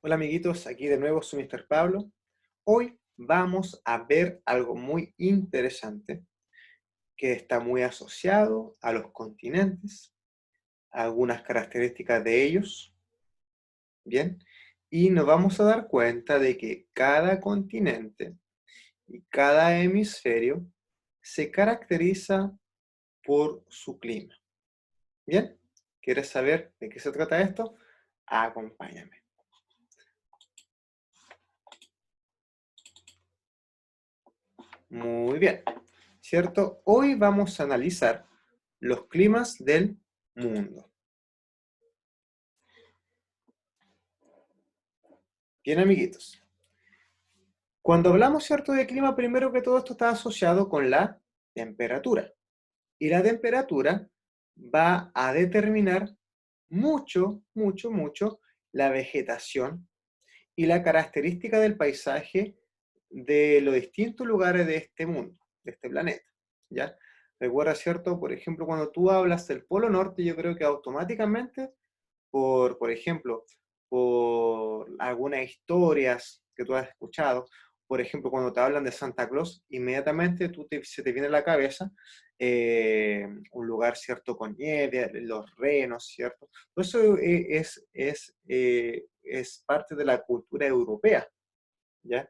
Hola amiguitos, aquí de nuevo su Mr. Pablo. Hoy vamos a ver algo muy interesante que está muy asociado a los continentes, a algunas características de ellos, ¿bien? Y nos vamos a dar cuenta de que cada continente y cada hemisferio se caracteriza por su clima, ¿bien? ¿Quieres saber de qué se trata esto? Acompáñame. Muy bien, ¿cierto? Hoy vamos a analizar los climas del mundo. Bien, amiguitos. Cuando hablamos, ¿cierto?, de clima, primero que todo esto está asociado con la temperatura. Y la temperatura va a determinar mucho la vegetación y la característica del paisaje de los distintos lugares de este mundo, de este planeta, ¿ya? Recuerda, ¿cierto? Por ejemplo, cuando tú hablas del Polo Norte, yo creo que automáticamente, por ejemplo, por algunas historias que tú has escuchado, por ejemplo, cuando te hablan de Santa Claus, inmediatamente se te viene a la cabeza un lugar, ¿cierto?, con nieve, los renos, ¿cierto? Todo eso es parte de la cultura europea, ¿ya?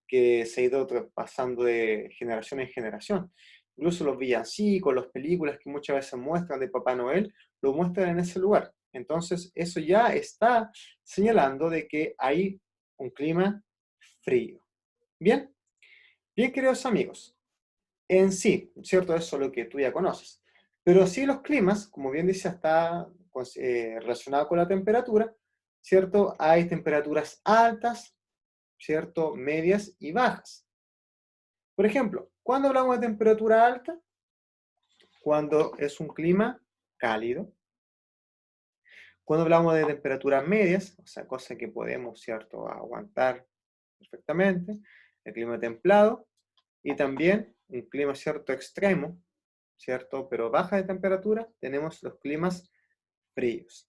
Que se ha ido traspasando de generación en generación. Incluso los villancicos, las películas que muchas veces muestran de Papá Noel, lo muestran en ese lugar. Entonces, eso ya está señalando de que hay un clima frío. Bien, bien, queridos amigos, en sí, ¿cierto? Eso es lo que tú ya conoces. Pero sí los climas, como bien dice, está relacionado con la temperatura, ¿cierto? Hay temperaturas altas, ¿cierto? Medias y bajas. Por ejemplo, ¿cuándo hablamos de temperatura alta? Cuando es un clima cálido. Cuando hablamos de temperaturas medias, o sea, cosas que podemos, ¿cierto?, aguantar perfectamente, el clima templado, y también un clima, ¿cierto?, extremo, ¿cierto?, pero baja de temperatura, tenemos los climas fríos.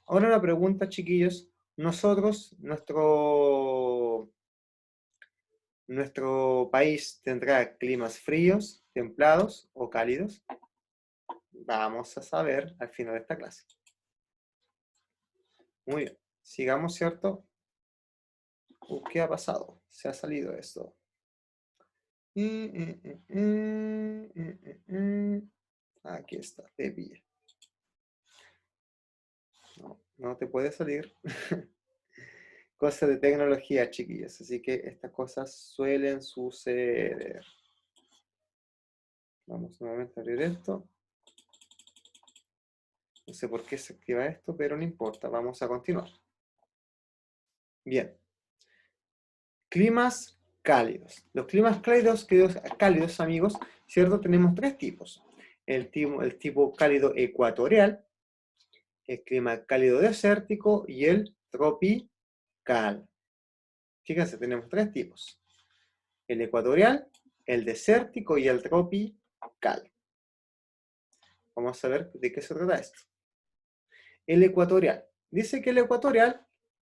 Ahora una pregunta, chiquillos. Nosotros, nuestro país tendrá climas fríos, templados o cálidos. Vamos a saber al final de esta clase. Muy bien. Sigamos, ¿cierto? ¿Qué ha pasado? Se ha salido esto. Aquí está, te pilla. No, no te puede salir. Cosas de tecnología, chiquillos. Así que estas cosas suelen suceder. Vamos nuevamente a abrir esto. No sé por qué se activa esto, pero no importa. Vamos a continuar. Bien. Climas cálidos. Los climas cálidos, amigos, ¿cierto? Tenemos tres tipos. El tipo cálido ecuatorial, el clima cálido desértico y el tropical. Fíjense, tenemos tres tipos. El ecuatorial, el desértico y el tropical. Vamos a ver de qué se trata esto. El ecuatorial. Dice que el ecuatorial,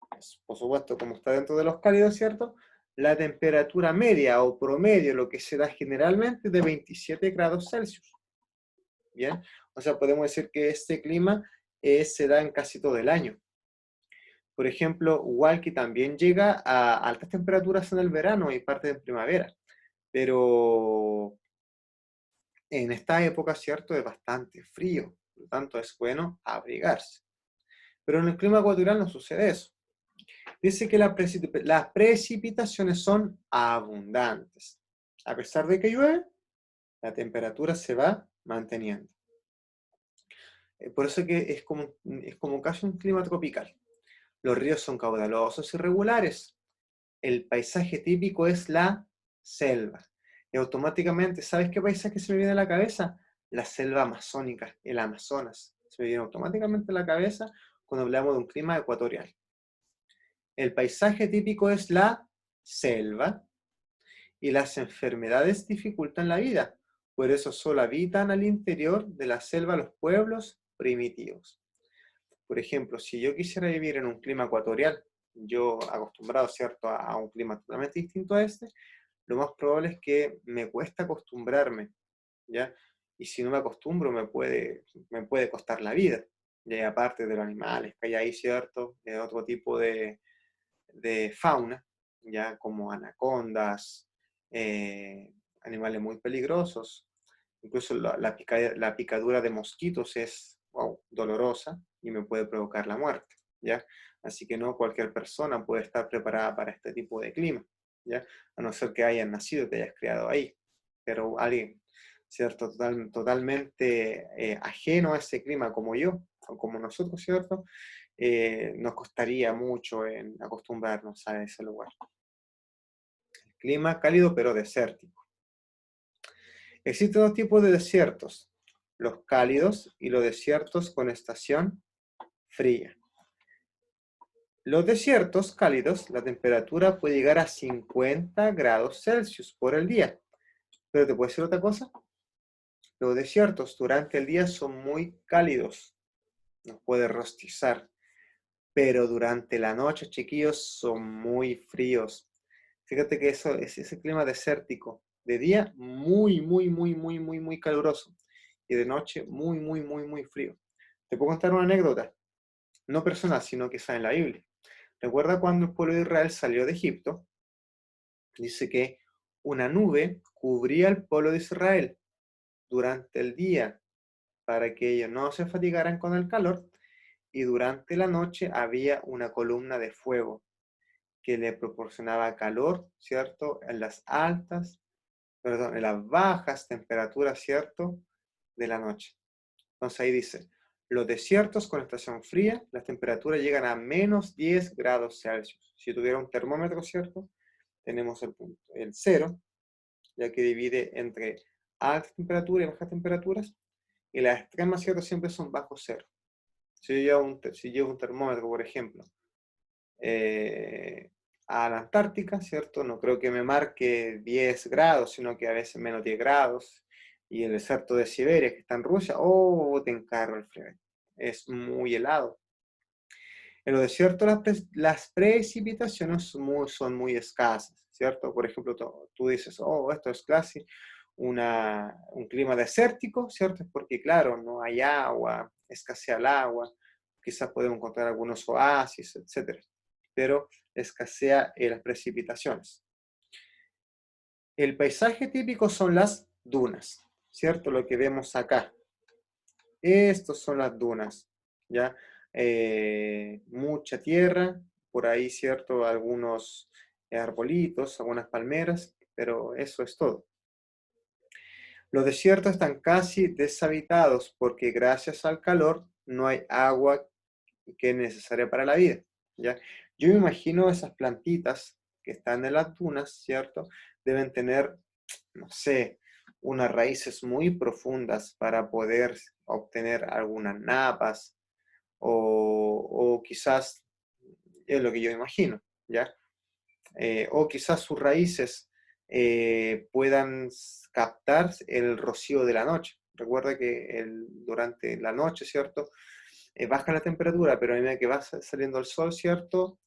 pues, por supuesto, como está dentro de los cálidos, ¿cierto? La temperatura media o promedio, lo que se da generalmente de 27 grados Celsius. ¿Bien? O sea, podemos decir que este clima se da en casi todo el año. Por ejemplo, Hualqui también llega a altas temperaturas en el verano y parte de primavera, pero en esta época, ¿cierto?, es bastante frío, por lo tanto es bueno abrigarse. Pero en el clima ecuatorial no sucede eso. Dice que las precipitaciones son abundantes. A pesar de que llueve, la temperatura se va manteniendo. Por eso que es como casi un clima tropical. Los ríos son caudalosos y regulares. El paisaje típico es la selva. Y automáticamente, ¿sabes qué paisaje se me viene a la cabeza? La selva amazónica, el Amazonas. Se me viene automáticamente a la cabeza cuando hablamos de un clima ecuatorial. El paisaje típico es la selva y las enfermedades dificultan la vida. Por eso solo habitan al interior de la selva los pueblos primitivos. Por ejemplo, si yo quisiera vivir en un clima ecuatorial, yo acostumbrado, ¿cierto?, a un clima totalmente distinto a este, lo más probable es que me cuesta acostumbrarme, ¿ya? Y si no me acostumbro, me puede costar la vida. Y aparte de los animales que hay ahí, ¿cierto? De otro tipo de fauna, ya como anacondas, animales muy peligrosos. Incluso la picadura de mosquitos es, wow, dolorosa y me puede provocar la muerte, ¿ya? Así que no cualquier persona puede estar preparada para este tipo de clima, ¿ya? A no ser que hayas nacido, te hayas criado ahí. Pero alguien, ¿cierto? Totalmente ajeno a ese clima como yo, o como nosotros, ¿cierto? Nos costaría mucho en acostumbrarnos a ese lugar. Clima cálido pero desértico. Existen dos tipos de desiertos, los cálidos y los desiertos con estación fría. Los desiertos cálidos, la temperatura puede llegar a 50 grados Celsius por el día. Pero te puedo decir otra cosa, los desiertos durante el día son muy cálidos, nos puede rostizar, pero durante la noche, chiquillos, son muy fríos. Fíjate que eso es ese clima desértico. De día, muy caluroso. Y de noche, muy frío. Te puedo contar una anécdota, no personal, sino que está en la Biblia. Recuerda cuando el pueblo de Israel salió de Egipto, dice que una nube cubría el pueblo de Israel durante el día para que ellos no se fatigaran con el calor, y durante la noche había una columna de fuego que le proporcionaba calor, ¿cierto? En las bajas temperaturas, ¿cierto? De la noche. Entonces ahí dice, los desiertos con estación fría, las temperaturas llegan a menos 10 grados Celsius. Si tuviera un termómetro, ¿cierto? Tenemos el punto, el cero, ya que divide entre alta temperatura y bajas temperaturas, y las extremas, ¿cierto? Siempre son bajo cero. Si llevo un termómetro, por ejemplo, eh, a la Antártica, ¿cierto? No creo que me marque 10 grados, sino que a veces menos 10 grados. Y el desierto de Siberia, que está en Rusia, oh, te encargo el frío. Es muy helado. En los desiertos las precipitaciones son muy escasas, ¿cierto? Por ejemplo, tú dices, oh, esto es casi un clima desértico, ¿cierto? Es porque, claro, no hay agua, escasea el agua, quizás podemos encontrar algunos oasis, etcétera, pero escasea las precipitaciones. El paisaje típico son las dunas, ¿cierto? Lo que vemos acá. Estos son las dunas, ¿ya? Mucha tierra, por ahí, ¿cierto? Algunos arbolitos, algunas palmeras, pero eso es todo. Los desiertos están casi deshabitados porque gracias al calor no hay agua que es necesaria para la vida, ¿ya? Yo me imagino esas plantitas que están en las dunas, ¿cierto? Deben tener, no sé, unas raíces muy profundas para poder obtener algunas napas o quizás, es lo que yo imagino, ¿ya? O quizás sus raíces puedan captar el rocío de la noche. Recuerda que durante la noche, ¿cierto? Baja la temperatura, pero a medida que va saliendo el sol, ¿cierto?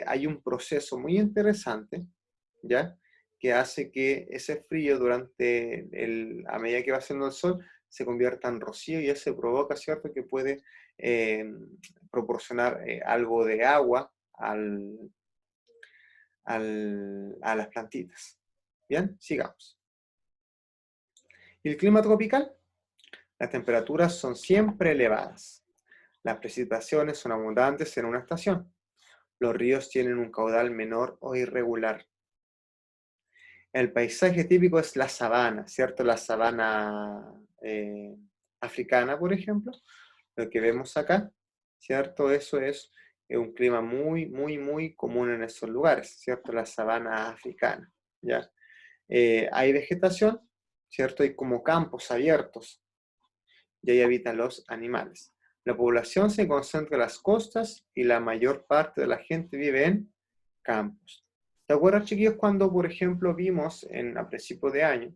Hay un proceso muy interesante, ¿ya? Que hace que ese frío a medida que va saliendo el sol, se convierta en rocío y eso provoca, ¿cierto? Que puede eh, proporcionar algo de agua a las plantitas. Bien, sigamos. ¿Y el clima tropical? Las temperaturas son siempre elevadas. Las precipitaciones son abundantes en una estación. Los ríos tienen un caudal menor o irregular. El paisaje típico es la sabana, ¿cierto? La sabana africana, por ejemplo, lo que vemos acá, ¿cierto? Eso es un clima muy común en esos lugares, ¿cierto? La sabana africana, ¿ya? Hay vegetación, ¿cierto? Hay como campos abiertos y ahí habitan los animales. La población se concentra en las costas y la mayor parte de la gente vive en campos. ¿Te acuerdas, chiquillos, cuando, por ejemplo, vimos a principios de año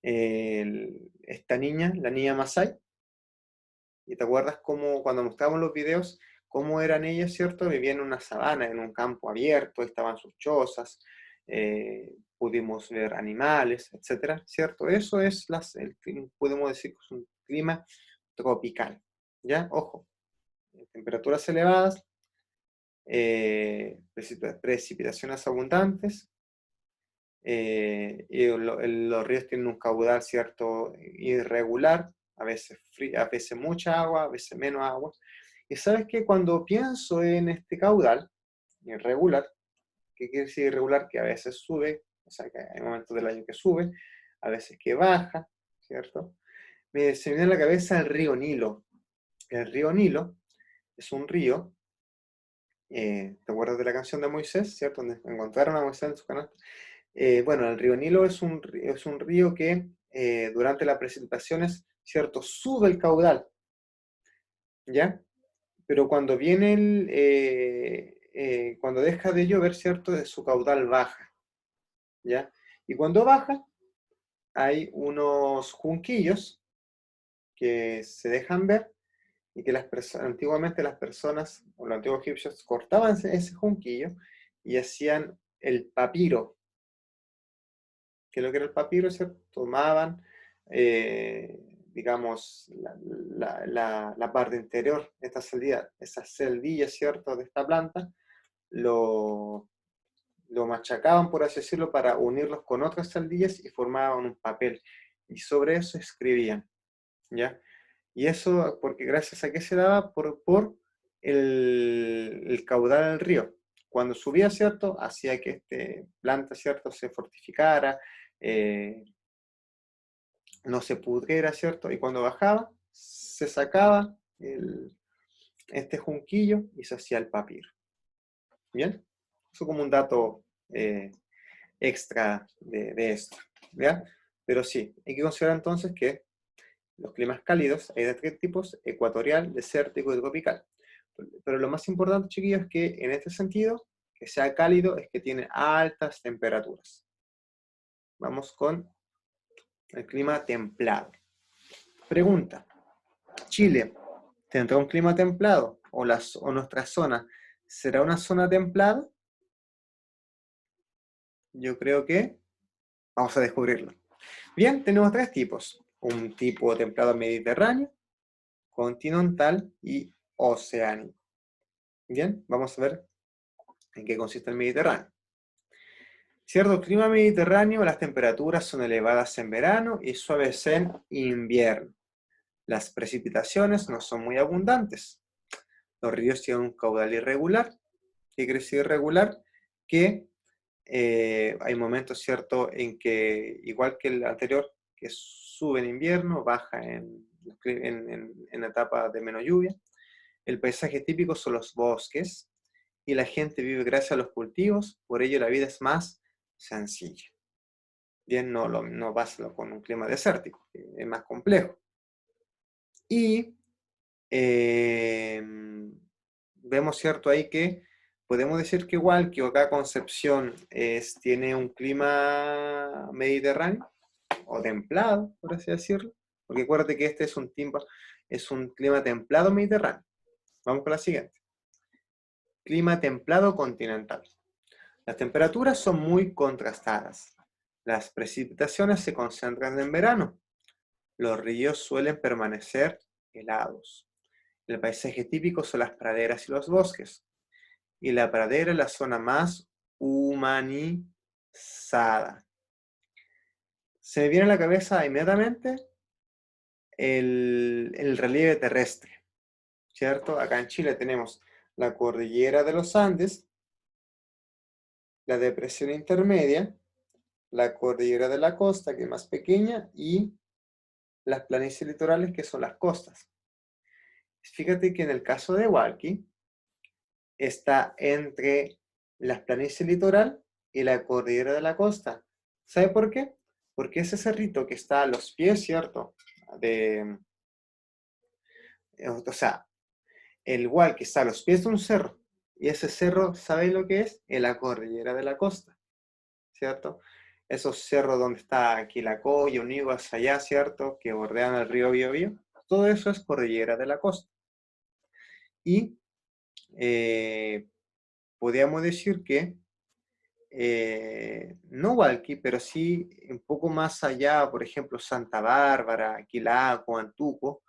esta niña, la niña Masai? ¿Y te acuerdas cómo, cuando mostramos los videos, cómo eran ellos, ¿cierto? Vivían en una sabana, en un campo abierto, estaban sus chozas, pudimos ver animales, etcétera, ¿cierto? Eso es podemos decir que es un clima tropical, ¿ya? Ojo, temperaturas elevadas, precipitaciones abundantes, y los ríos tienen un caudal, ¿cierto? Irregular, a veces, a veces mucha agua, a veces menos agua. Y sabes que cuando pienso en este caudal irregular, ¿qué quiere decir irregular? Que a veces sube, o sea, que hay momentos del año que sube, a veces que baja, ¿cierto? Se me viene a la cabeza el río Nilo. El río Nilo es un río, ¿te acuerdas de la canción de Moisés, ¿cierto? Donde encontraron a Moisés en su canasta. Bueno, el río Nilo es un río que durante las precipitaciones, ¿cierto? Sube el caudal, ¿ya? Pero cuando viene cuando deja de llover, ¿cierto? Su caudal baja, ¿ya? Y cuando baja, hay unos junquillos que se dejan ver y que antiguamente las personas, o los antiguos egipcios, cortaban ese junquillo y hacían el papiro. ¿Qué es lo que era el papiro? ¿Cierto? Tomaban, digamos, la parte interior de esta celdilla, esas celdillas, ¿cierto?, de esta planta, lo machacaban, por así decirlo, para unirlos con otras celdillas y formaban un papel. Y sobre eso escribían, ¿ya? Y eso, porque gracias a qué se daba, por el caudal del río. Cuando subía, ¿cierto?, hacía que esta planta, ¿cierto?, se fortificara, eh, no se pudriera, ¿cierto? Y cuando bajaba, se sacaba este junquillo y se hacía el papiro. ¿Bien? Eso como un dato extra de esto, ¿ya? Pero sí, hay que considerar entonces que los climas cálidos hay de tres tipos: ecuatorial, desértico y tropical. Pero lo más importante, chiquillos, es que en este sentido, que sea cálido es que tiene altas temperaturas. Vamos con el clima templado. Pregunta: ¿Chile tendrá un clima templado? ¿O nuestra zona será una zona templada? Yo creo que vamos a descubrirlo. Bien, tenemos tres tipos: un tipo templado mediterráneo, continental y oceánico. Bien, vamos a ver en qué consiste el Mediterráneo. Cierto, clima mediterráneo, las temperaturas son elevadas en verano y suaves en invierno. Las precipitaciones no son muy abundantes. Los ríos tienen un caudal irregular. ¿Qué quiere decir irregular? Que hay momentos, ¿cierto?, en que, igual que el anterior, que sube en invierno, baja en etapa de menos lluvia. El paisaje típico son los bosques y la gente vive gracias a los cultivos, por ello la vida es más sencilla. Bien, no pasa con un clima desértico, es más complejo. Y vemos, ¿cierto?, ahí que podemos decir que igual que acá Concepción tiene un clima mediterráneo, o templado, por así decirlo, porque acuérdate que este es un clima templado mediterráneo. Vamos con la siguiente. Clima templado continental. Las temperaturas son muy contrastadas. Las precipitaciones se concentran en verano. Los ríos suelen permanecer helados. El paisaje típico son las praderas y los bosques. Y la pradera es la zona más humanizada. Se me viene a la cabeza inmediatamente el relieve terrestre, ¿cierto? Acá en Chile tenemos la cordillera de los Andes, la depresión intermedia, la cordillera de la costa, que es más pequeña, y las planicies litorales, que son las costas. Fíjate que en el caso de Hualqui, está entre las planicies litoral y la cordillera de la costa. ¿Sabe por qué? Porque ese cerrito que está a los pies, ¿cierto? O sea, el Hualqui está a los pies de un cerro, y ese cerro, ¿sabe lo que es? En la cordillera de la costa, ¿cierto? Esos cerros donde está Quilacoy, Uniguas, allá, ¿cierto?, que bordean el río Biobío, todo eso es cordillera de la costa. Y podríamos decir que no Hualqui, pero sí un poco más allá, por ejemplo, Santa Bárbara, Quilaco, Antuco,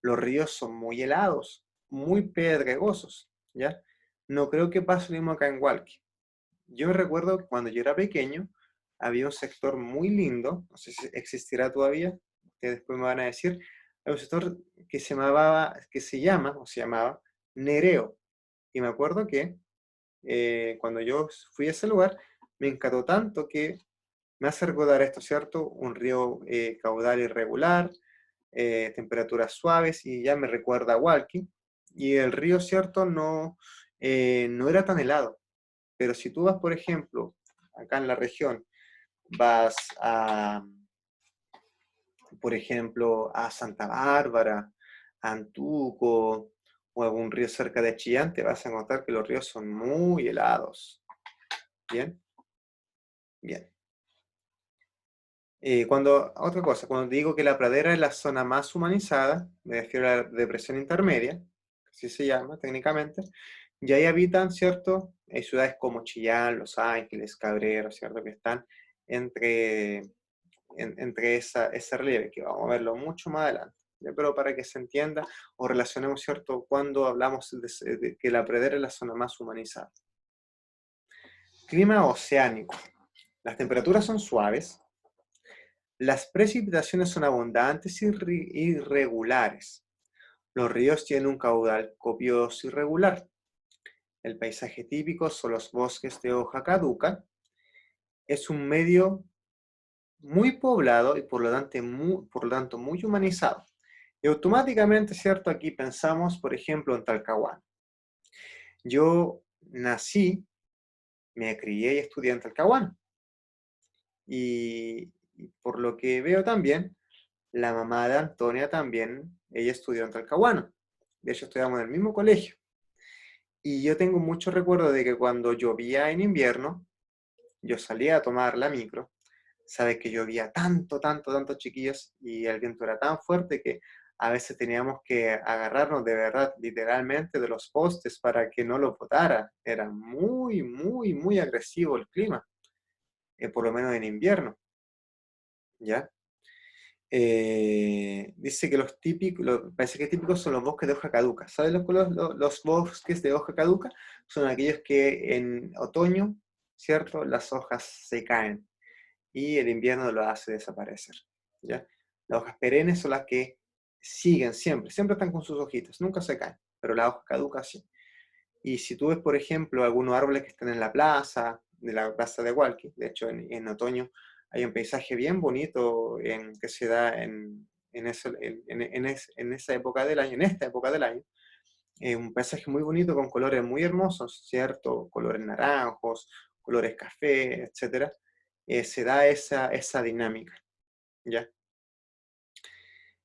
los ríos son muy helados, muy pedregosos, ¿ya? No creo que pase lo mismo acá en Hualqui. Yo recuerdo que cuando yo era pequeño, había un sector muy lindo, no sé si existirá todavía, que después me van a decir, hay un sector que se llama, o se llamaba, Nereo. Y me acuerdo que cuando yo fui a ese lugar, me encantó tanto que me hace recordar esto, ¿cierto? Un río caudal irregular, temperaturas suaves y ya me recuerda a Hualqui. Y el río, ¿cierto? No era tan helado. Pero si tú vas, por ejemplo, acá en la región, vas a, por ejemplo, a Santa Bárbara, a Antuco o algún río cerca de Chillán, te vas a encontrar que los ríos son muy helados. ¿Bien? Bien. Otra cosa, cuando digo que la pradera es la zona más humanizada, me refiero a la depresión intermedia, así se llama técnicamente, y ahí habitan, ¿cierto? Ciudades como Chillán, Los Ángeles, Cabrera, ¿cierto? Que están entre, entre ese relieve, que vamos a verlo mucho más adelante. ¿Ya? Pero para que se entienda o relacionemos, ¿cierto? Cuando hablamos de que la pradera es la zona más humanizada. Clima oceánico. Las temperaturas son suaves. Las precipitaciones son abundantes y irregulares. Los ríos tienen un caudal copioso y regular. El paisaje típico son los bosques de hoja caduca. Es un medio muy poblado y por lo tanto muy humanizado. Y automáticamente, ¿cierto? Aquí pensamos, por ejemplo, en Talcahuano. Yo nací, me crié y estudié en Talcahuano. Y por lo que veo también, la mamá de Antonia también, ella estudió en Talcahuano. De hecho, estudiamos en el mismo colegio. Y yo tengo mucho recuerdo de que cuando llovía en invierno, yo salía a tomar la micro. Sabes que llovía tanto, tanto, tanto, chiquillos, y el viento era tan fuerte que a veces teníamos que agarrarnos de verdad, literalmente, de los postes para que no lo botara. Era muy, muy, muy agresivo el clima, por lo menos en invierno, ¿ya? Dice que los típicos, parece que típicos son los bosques de hoja caduca. ¿Sabes los bosques de hoja caduca? Son aquellos que en otoño, ¿cierto? Las hojas se caen y el invierno lo hace desaparecer, ¿ya? Las hojas perennes son las que siguen siempre, siempre están con sus hojitas, nunca se caen, pero las hojas caducas sí. Y si tú ves, por ejemplo, algunos árboles que están en la plaza, de la plaza de Hualqui, de hecho en otoño hay un paisaje bien bonito que se da en esa época del año, en esta época del año, un paisaje muy bonito con colores muy hermosos, ¿cierto? Colores naranjos, colores café, etcétera. Se da esa dinámica, ¿ya?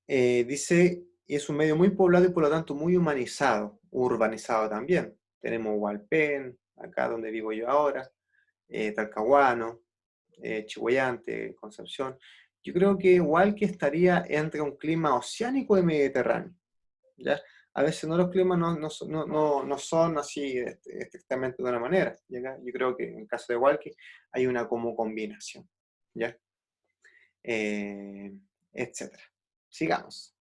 Dice, es un medio muy poblado y por lo tanto muy humanizado, urbanizado también. Tenemos Hualpén, acá donde vivo yo ahora, Talcahuano, Chihuayante, Concepción. Yo creo que Hualqui estaría entre un clima oceánico y mediterráneo, ¿ya? A veces no los climas no son así estrictamente de una manera, ¿ya? Yo creo que en el caso de Hualqui hay una como combinación, ¿ya? Eh, etcétera. Sigamos.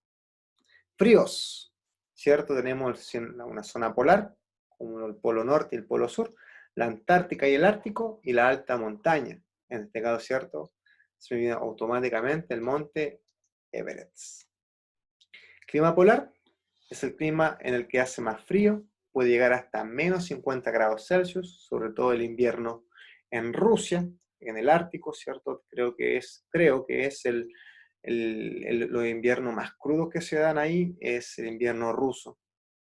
Fríos, ¿cierto? Tenemos una zona polar, como el Polo Norte y el Polo Sur, la Antártica y el Ártico, y la alta montaña. En este caso, ¿cierto? Se me viene automáticamente el monte Everest. Clima polar es el clima en el que hace más frío, puede llegar hasta menos 50 grados Celsius, sobre todo el invierno en Rusia, en el Ártico, ¿cierto? Creo que es los inviernos más crudos que se dan ahí, es el invierno ruso.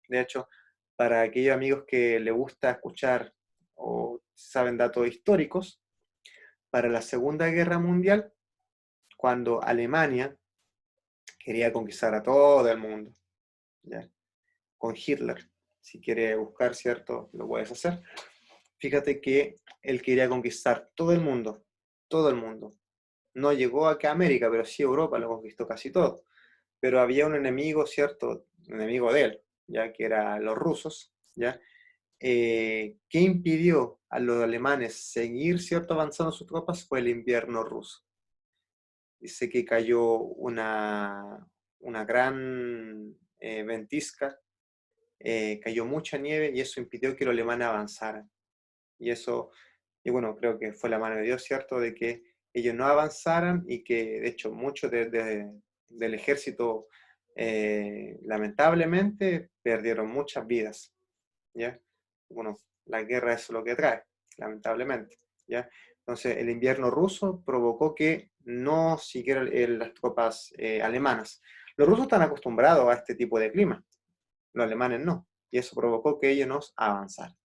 De hecho, para aquellos amigos que les gusta escuchar o saben datos históricos, para la Segunda Guerra Mundial, cuando Alemania quería conquistar a todo el mundo, ¿ya? Con Hitler. Si quiere buscar, ¿cierto? Lo puedes hacer. Fíjate que él quería conquistar todo el mundo, todo el mundo. No llegó acá a América, pero sí Europa lo conquistó casi todo. Pero había un enemigo, ¿cierto? Un enemigo de él, ya que eran los rusos, ¿ya? ¿qué impidió a los alemanes seguir, ¿cierto?, avanzando sus tropas? Fue el invierno ruso. Dice que cayó una gran ventisca, cayó mucha nieve y eso impidió que los alemanes avanzaran. Y eso, y bueno, creo que fue la mano de Dios, ¿cierto?, de que ellos no avanzaran y que, de hecho, muchos del ejército, lamentablemente, perdieron muchas vidas, ¿ya? Bueno, la guerra es lo que trae, lamentablemente, ¿ya? Entonces, el invierno ruso provocó que no siguieran las tropas alemanas. Los rusos están acostumbrados a este tipo de clima, los alemanes no, y eso provocó que ellos no avanzaran.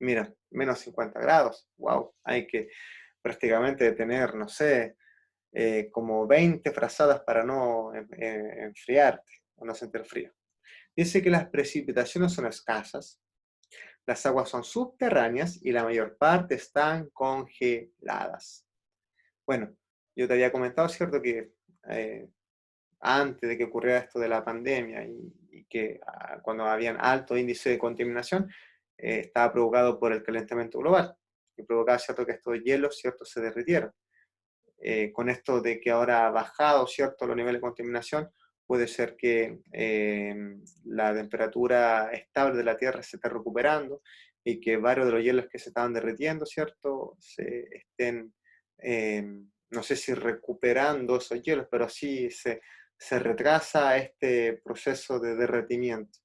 Mira, menos 50 grados, wow, hay que prácticamente tener, no sé, como 20 frazadas para no enfriarte o no sentir frío. Dice que las precipitaciones son escasas, las aguas son subterráneas y la mayor parte están congeladas. Bueno, yo te había comentado, ¿cierto?, que antes de que ocurriera esto de la pandemia y que cuando habían alto índice de contaminación, estaba provocado por el calentamiento global, que provocaba, ¿cierto?, que estos hielos, ¿cierto?, se derritieran. Con esto de que ahora ha bajado, ¿cierto?, los niveles de contaminación, puede ser que la temperatura estable de la Tierra se esté recuperando y que varios de los hielos que se estaban derritiendo, ¿cierto?, se estén, no sé si recuperando esos hielos, pero sí se retrasa este proceso de derretimiento.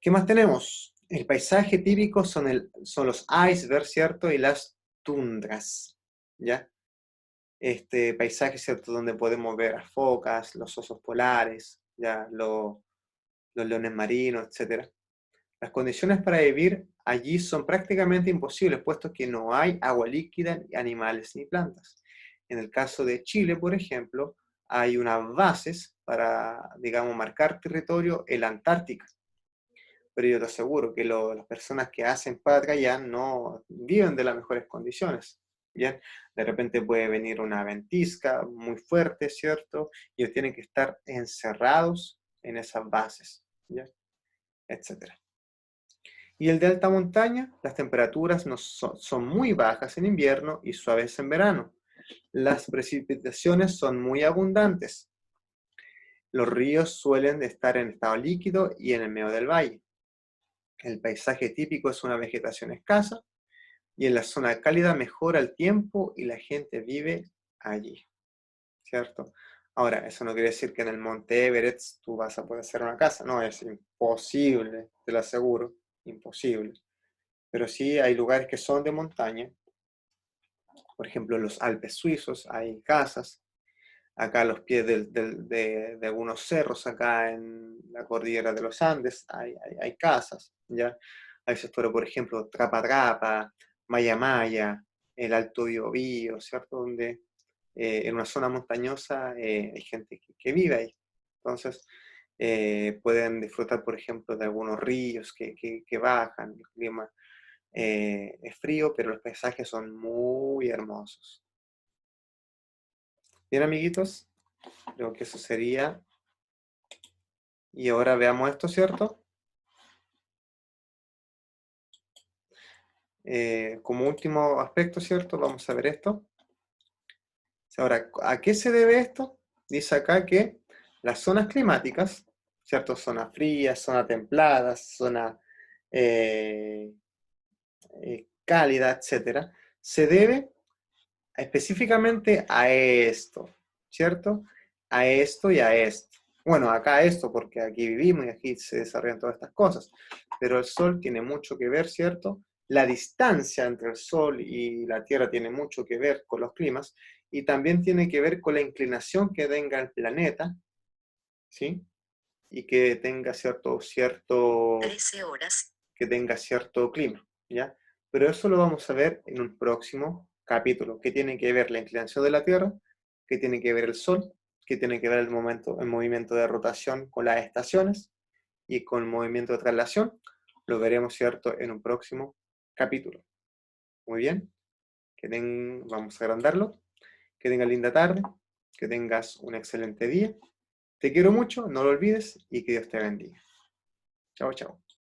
¿Qué más tenemos? El paisaje típico son los icebergs, ¿cierto?, y las tundras, ¿ya? Este paisaje, ¿cierto?, donde podemos ver a focas, los osos polares, ya, los leones marinos, etc. Las condiciones para vivir allí son prácticamente imposibles, puesto que no hay agua líquida, ni animales ni plantas. En el caso de Chile, por ejemplo, hay unas bases para, digamos, marcar territorio en la Antártica. Pero yo te aseguro que las personas que hacen patria ya no viven de las mejores condiciones. Bien, de repente puede venir una ventisca muy fuerte, ¿cierto? Y ellos tienen que estar encerrados en esas bases, ¿ya? Etcétera. Y el de alta montaña, las temperaturas no son muy bajas en invierno y suaves en verano. Las precipitaciones son muy abundantes. Los ríos suelen estar en estado líquido y en el medio del valle. El paisaje típico es una vegetación escasa y en la zona cálida mejora el tiempo y la gente vive allí, ¿cierto? Ahora, eso no quiere decir que en el Monte Everest tú vas a poder hacer una casa, no, es imposible, te lo aseguro, imposible. Pero sí hay lugares que son de montaña, por ejemplo, en los Alpes suizos hay casas, acá a los pies de algunos cerros, acá en la cordillera de los Andes, hay casas, ¿ya? Hay sectores, por ejemplo, Trapa Trapa, Maya Maya, el Alto Biobío, ¿cierto? Donde en una zona montañosa hay gente que vive ahí. Entonces, pueden disfrutar, por ejemplo, de algunos ríos que bajan, el clima es frío, pero los paisajes son muy hermosos. Bien, amiguitos, creo que eso sería. Y ahora veamos esto, ¿cierto? Como último aspecto, ¿cierto? Vamos a ver esto. Ahora, ¿a qué se debe esto? Dice acá que las zonas climáticas, ¿cierto? Zonas frías, zonas templadas, zona cálida, etcétera, se debe específicamente a esto, ¿cierto? A esto y a esto. Bueno, acá esto, porque aquí vivimos y aquí se desarrollan todas estas cosas, pero el Sol tiene mucho que ver, ¿cierto? La distancia entre el Sol y la Tierra tiene mucho que ver con los climas y también tiene que ver con la inclinación que tenga el planeta, ¿sí? Y que tenga cierto 13 horas. Que tenga cierto clima, ¿ya? Pero eso lo vamos a ver en un próximo capítulo, que tiene que ver la inclinación de la Tierra, que tiene que ver el Sol, que tiene que ver el movimiento de rotación con las estaciones y con el movimiento de traslación. Lo veremos, ¿cierto?, en un próximo capítulo. Muy bien, vamos a agrandarlo. Que tengas linda tarde, que tengas un excelente día. Te quiero mucho, no lo olvides y que Dios te bendiga. Chao, chao.